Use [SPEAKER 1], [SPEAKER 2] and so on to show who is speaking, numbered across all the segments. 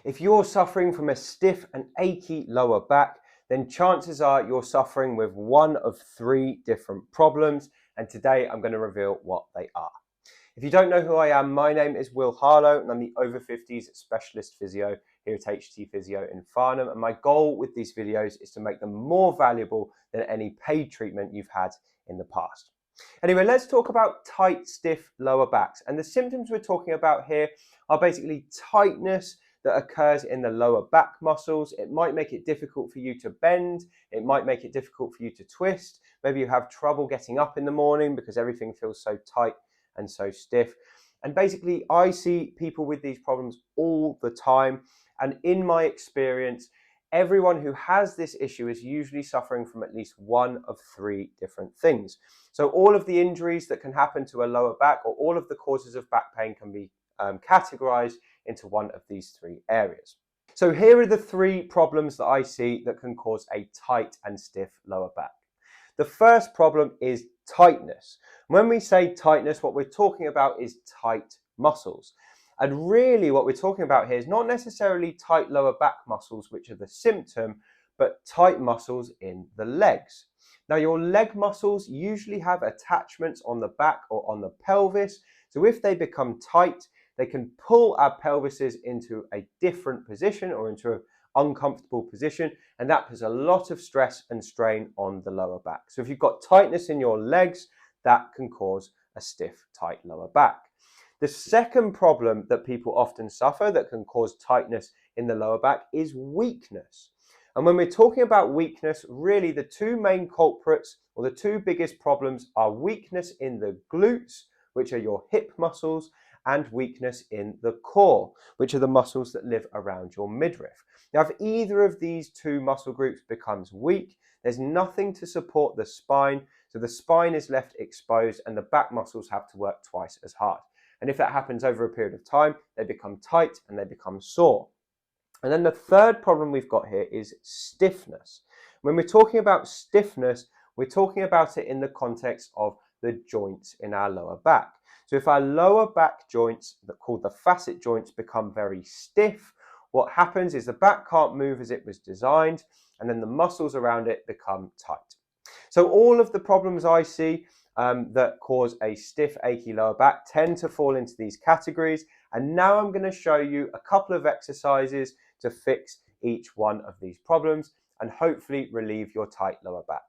[SPEAKER 1] If you're suffering from a stiff and achy lower back, then chances are you're suffering with one of three different problems, and today I'm going to reveal what they are. If you don't know who I am, my name is Will Harlow and I'm the Over-Fifties specialist physio here at HT Physio in Farnham, and my goal with these videos is to make them more valuable than any paid treatment you've had in the past. Anyway, let's talk about tight, stiff lower backs, and the symptoms we're talking about here are basically tightness that occurs in the lower back muscles. It might make it difficult for you to bend, it might make it difficult for you to twist, maybe you have trouble getting up in the morning because everything feels so tight and so stiff. And basically I see people with these problems all the time, and in my experience everyone who has this issue is usually suffering from at least one of three different things. So all of the injuries that can happen to a lower back, or all of the causes of back pain, can be categorized into one of these three areas. So here are the three problems that I see that can cause a tight and stiff lower back. The first problem is tightness. When we say tightness, what we're talking about is tight muscles. And really what we're talking about here is not necessarily tight lower back muscles, which are the symptom, but tight muscles in the legs. Now, your leg muscles usually have attachments on the back or on the pelvis. So if they become tight, they can pull our pelvises into a different position or into an uncomfortable position, and that puts a lot of stress and strain on the lower back. So if you've got tightness in your legs, that can cause a stiff, tight lower back. The second problem that people often suffer that can cause tightness in the lower back is weakness. And when we're talking about weakness, really the two main culprits, or the two biggest problems, are weakness in the glutes, which are your hip muscles, and weakness in the core, which are the muscles that live around your midriff. Now, if either of these two muscle groups becomes weak, there's nothing to support the spine, so the spine is left exposed and the back muscles have to work twice as hard. And if that happens over a period of time, they become tight and they become sore. And then the third problem we've got here is stiffness. When we're talking about stiffness, we're talking about it in the context of the joints in our lower back. So if our lower back joints, that called the facet joints, become very stiff, what happens is the back can't move as it was designed, and then the muscles around it become tight. So all of the problems I see that cause a stiff, achy lower back tend to fall into these categories. And now I'm going to show you a couple of exercises to fix each one of these problems and hopefully relieve your tight lower back.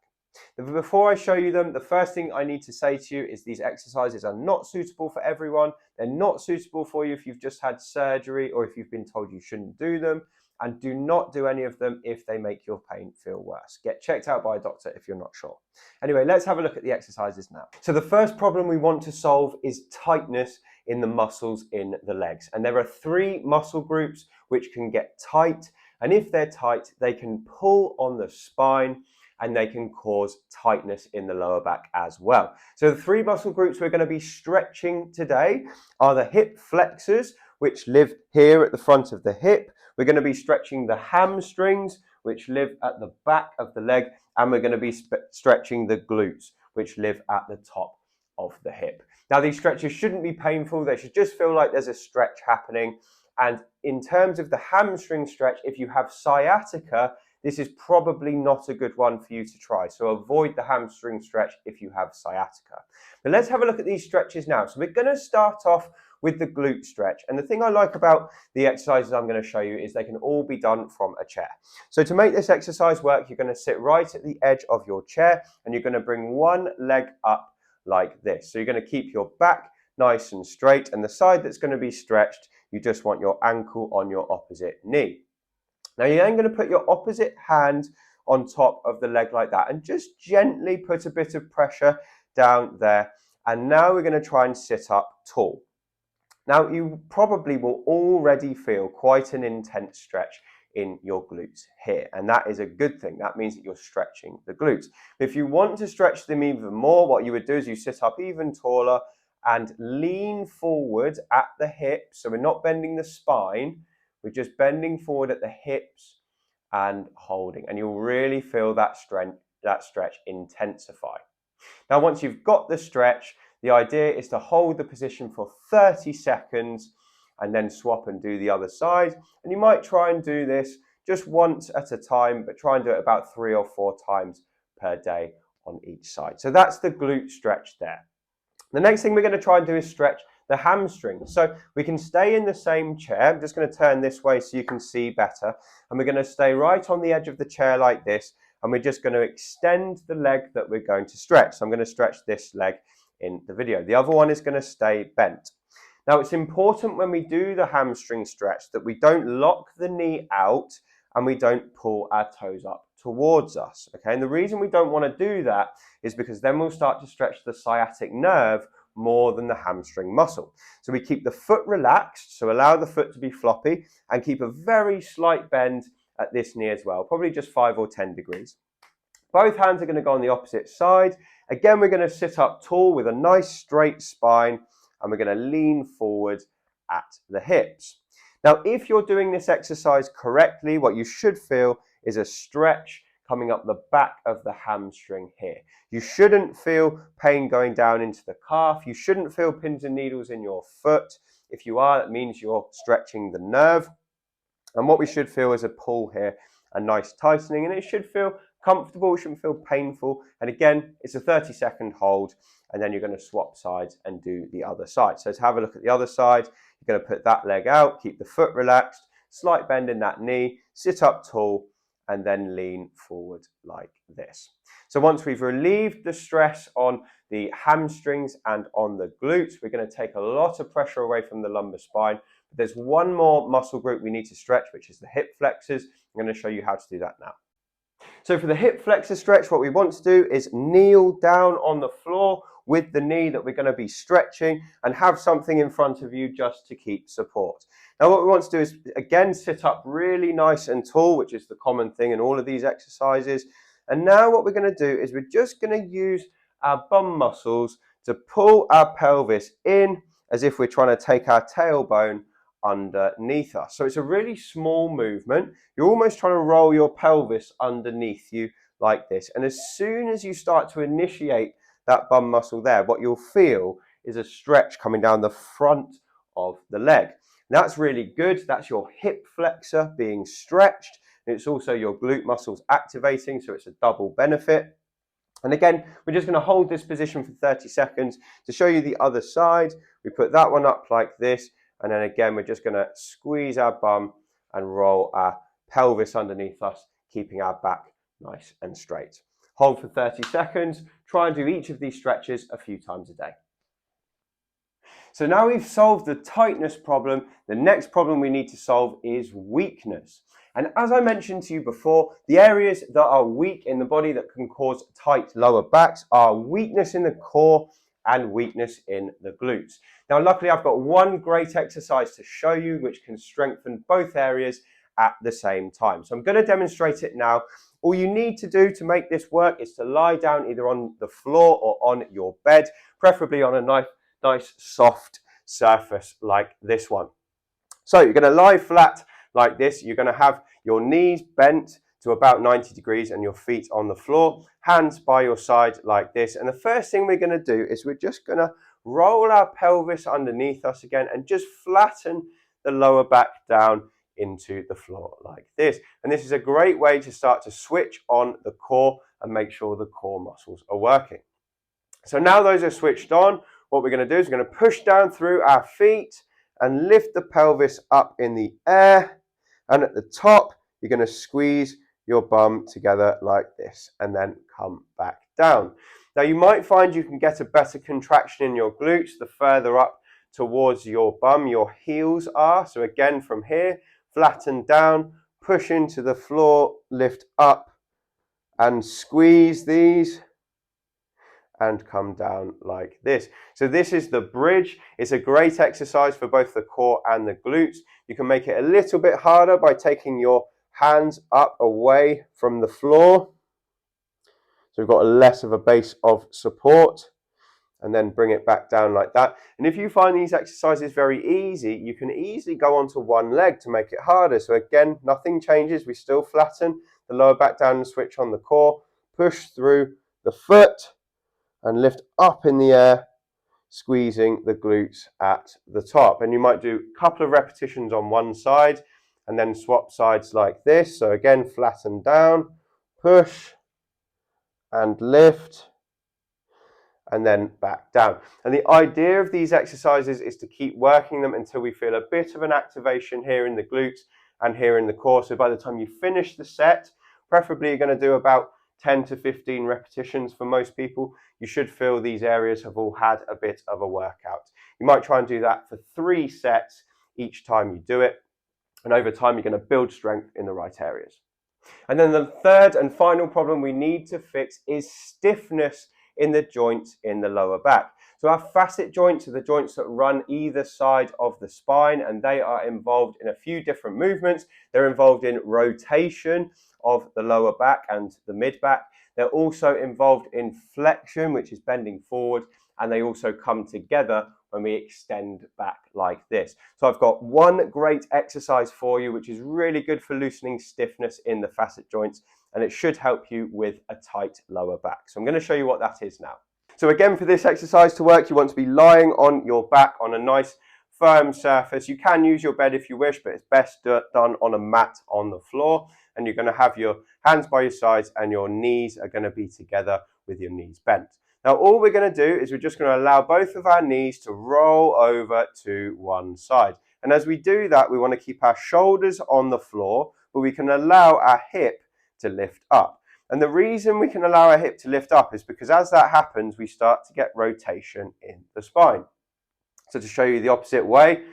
[SPEAKER 1] Before I show you them, the first thing I need to say to you is these exercises are not suitable for everyone. They're not suitable for you if you've just had surgery or if you've been told you shouldn't do them. And do not do any of them if they make your pain feel worse. Get checked out by a doctor if you're not sure. Anyway, let's have a look at the exercises now. So the first problem we want to solve is tightness in the muscles in the legs. And there are three muscle groups which can get tight. And if they're tight, they can pull on the spine and they can cause tightness in the lower back as well. So the three muscle groups we're going to be stretching today are the hip flexors, which live here at the front of the hip. We're going to be stretching the hamstrings, which live at the back of the leg, and we're going to be stretching the glutes, which live at the top of the hip. Now, these stretches shouldn't be painful. They should just feel like there's a stretch happening. And in terms of the hamstring stretch, if you have sciatica, this is probably not a good one for you to try. So avoid the hamstring stretch if you have sciatica. But let's have a look at these stretches now. So we're going to start off with the glute stretch. And the thing I like about the exercises I'm going to show you is they can all be done from a chair. So to make this exercise work, you're going to sit right at the edge of your chair and you're going to bring one leg up like this. So you're going to keep your back nice and straight, and the side that's going to be stretched, you just want your ankle on your opposite knee. Now you're then going to put your opposite hand on top of the leg like that and just gently put a bit of pressure down there. And now we're going to try and sit up tall. Now you probably will already feel quite an intense stretch in your glutes here, and that is a good thing. That means that you're stretching the glutes. If you want to stretch them even more, what you would do is you sit up even taller and lean forward at the hips. So we're not bending the spine, we're just bending forward at the hips and holding, and you'll really feel that stretch intensify. Now, once you've got the stretch, the idea is to hold the position for 30 seconds and then swap and do the other side. And you might try and do this just once at a time, but try and do it about 3 or 4 times per day on each side. So that's the glute stretch there. The next thing we're going to try and do is stretch the hamstring. So we can stay in the same chair. I'm just going to turn this way so you can see better. And we're going to stay right on the edge of the chair like this. And we're just going to extend the leg that we're going to stretch. So I'm going to stretch this leg in the video. The other one is going to stay bent. Now it's important when we do the hamstring stretch that we don't lock the knee out and we don't pull our toes up towards us. Okay, and the reason we don't want to do that is because then we'll start to stretch the sciatic nerve more than the hamstring muscle. So we keep the foot relaxed, so allow the foot to be floppy, and keep a very slight bend at this knee as well, probably just 5 or 10 degrees. Both hands are going to go on the opposite side. Again, we're going to sit up tall with a nice straight spine, and we're going to lean forward at the hips. Now, if you're doing this exercise correctly, what you should feel is a stretch coming up the back of the hamstring here. You shouldn't feel pain going down into the calf. You shouldn't feel pins and needles in your foot. If you are, that means you're stretching the nerve. And what we should feel is a pull here, a nice tightening, and it should feel comfortable, it shouldn't feel painful. And again, it's a 30-second hold, and then you're going to swap sides and do the other side. So let's have a look at the other side. You're going to put that leg out, keep the foot relaxed, slight bend in that knee, sit up tall, and then lean forward like this. So once we've relieved the stress on the hamstrings and on the glutes, we're going to take a lot of pressure away from the lumbar spine. But there's one more muscle group we need to stretch, which is the hip flexors. I'm going to show you how to do that now. So for the hip flexor stretch, what we want to do is kneel down on the floor with the knee that we're going to be stretching and have something in front of you just to keep support. Now what we want to do is, again, sit up really nice and tall, which is the common thing in all of these exercises. And now what we're going to do is we're just going to use our bum muscles to pull our pelvis in as if we're trying to take our tailbone underneath us. So it's a really small movement. You're almost trying to roll your pelvis underneath you like this. And as soon as you start to initiate that bum muscle there, what you'll feel is a stretch coming down the front of the leg. That's really good. That's your hip flexor being stretched. It's also your glute muscles activating, so it's a double benefit. And again, we're just going to hold this position for 30 seconds to show you the other side. We put that one up like this, and then again, we're just going to squeeze our bum and roll our pelvis underneath us, keeping our back nice and straight. Hold for 30 seconds. Try and do each of these stretches a few times a day. So now we've solved the tightness problem, the next problem we need to solve is weakness. And as I mentioned to you before, the areas that are weak in the body that can cause tight lower backs are weakness in the core and weakness in the glutes. Now, luckily, I've got one great exercise to show you which can strengthen both areas at the same time. So I'm going to demonstrate it now. All you need to do to make this work is to lie down either on the floor or on your bed, preferably on a nice soft surface like this one. So you're going to lie flat like this. You're going to have your knees bent to about 90 degrees and your feet on the floor, hands by your side like this. And the first thing we're going to do is we're just going to roll our pelvis underneath us again and just flatten the lower back down into the floor like this. And this is a great way to start to switch on the core and make sure the core muscles are working. So now those are switched on, what we're going to do is we're going to push down through our feet and lift the pelvis up in the air. And at the top, you're going to squeeze your bum together like this and then come back down. Now you might find you can get a better contraction in your glutes the further up towards your bum your heels are. So again, from here, flatten down, push into the floor, lift up and squeeze these and come down like this. So this is the bridge. It's a great exercise for both the core and the glutes. You can make it a little bit harder by taking your hands up away from the floor. So we've got less of a base of support, and then bring it back down like that. And if you find these exercises very easy, you can easily go onto one leg to make it harder. So again, nothing changes. We still flatten the lower back down and switch on the core, push through the foot and lift up in the air, squeezing the glutes at the top. And you might do a couple of repetitions on one side and then swap sides like this. So again, flatten down, push and lift, and then back down. And the idea of these exercises is to keep working them until we feel a bit of an activation here in the glutes and here in the core. So by the time you finish the set, preferably you're going to do about 10 to 15 repetitions for most people. You should feel these areas have all had a bit of a workout. You might try and do that for 3 sets each time you do it. And over time, you're going to build strength in the right areas. And then the third and final problem we need to fix is stiffness in the joints in the lower back. So our facet joints are the joints that run either side of the spine, and they are involved in a few different movements. They're involved in rotation of the lower back and the mid back. They're also involved in flexion, which is bending forward, and they also come together when we extend back like this. So I've got one great exercise for you, which is really good for loosening stiffness in the facet joints, and it should help you with a tight lower back. So I'm going to show you what that is now. So again, for this exercise to work, you want to be lying on your back on a nice firm surface. You can use your bed if you wish, but it's best done on a mat on the floor. And you're going to have your hands by your sides and your knees are going to be together with your knees bent. Now, all we're going to do is we're just going to allow both of our knees to roll over to one side. And as we do that, we want to keep our shoulders on the floor, but we can allow our hip to lift up. And the reason we can allow our hip to lift up is because as that happens, we start to get rotation in the spine. So to show you the opposite way,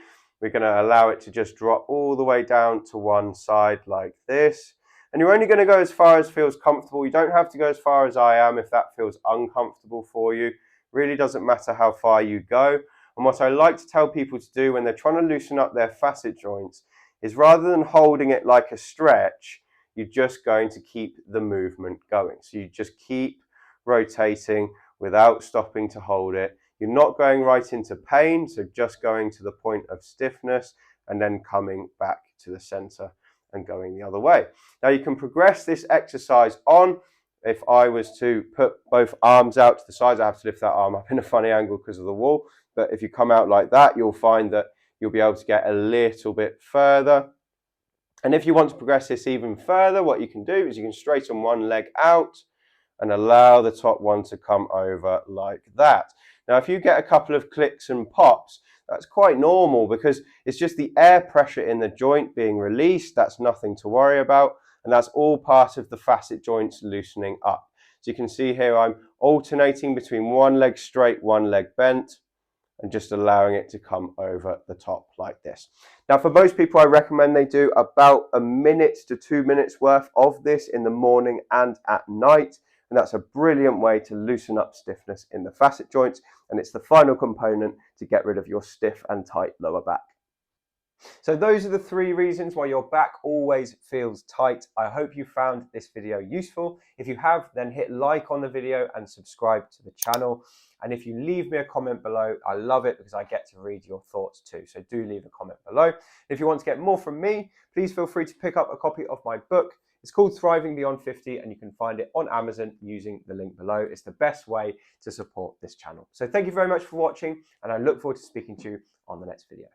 [SPEAKER 1] we're going to allow it to just drop all the way down to one side like this. And you're only going to go as far as feels comfortable. You don't have to go as far as I am if that feels uncomfortable for you. It really doesn't matter how far you go. And what I like to tell people to do when they're trying to loosen up their facet joints is rather than holding it like a stretch, you're just going to keep the movement going. So you just keep rotating without stopping to hold it. You're not going right into pain, so just going to the point of stiffness and then coming back to the center and going the other way. Now you can progress this exercise on. If I was to put both arms out to the sides, I have to lift that arm up in a funny angle because of the wall. But if you come out like that, you'll find that you'll be able to get a little bit further. And if you want to progress this even further, what you can do is you can straighten one leg out and allow the top one to come over like that. Now, if you get a couple of clicks and pops, that's quite normal because it's just the air pressure in the joint being released. That's nothing to worry about. And that's all part of the facet joints loosening up. So you can see here I'm alternating between one leg straight, one leg bent, and just allowing it to come over the top like this. Now, for most people, I recommend they do about 1 minute to 2 minutes worth of this in the morning and at night. And that's a brilliant way to loosen up stiffness in the facet joints. And it's the final component to get rid of your stiff and tight lower back. So those are the 3 reasons why your back always feels tight. I hope you found this video useful. If you have, then hit like on the video and subscribe to the channel. And if you leave me a comment below, I love it because I get to read your thoughts too. So do leave a comment below. If you want to get more from me, please feel free to pick up a copy of my book. It's called Thriving Beyond 50 and you can find it on Amazon using the link below. It's the best way to support this channel. So thank you very much for watching and I look forward to speaking to you on the next video.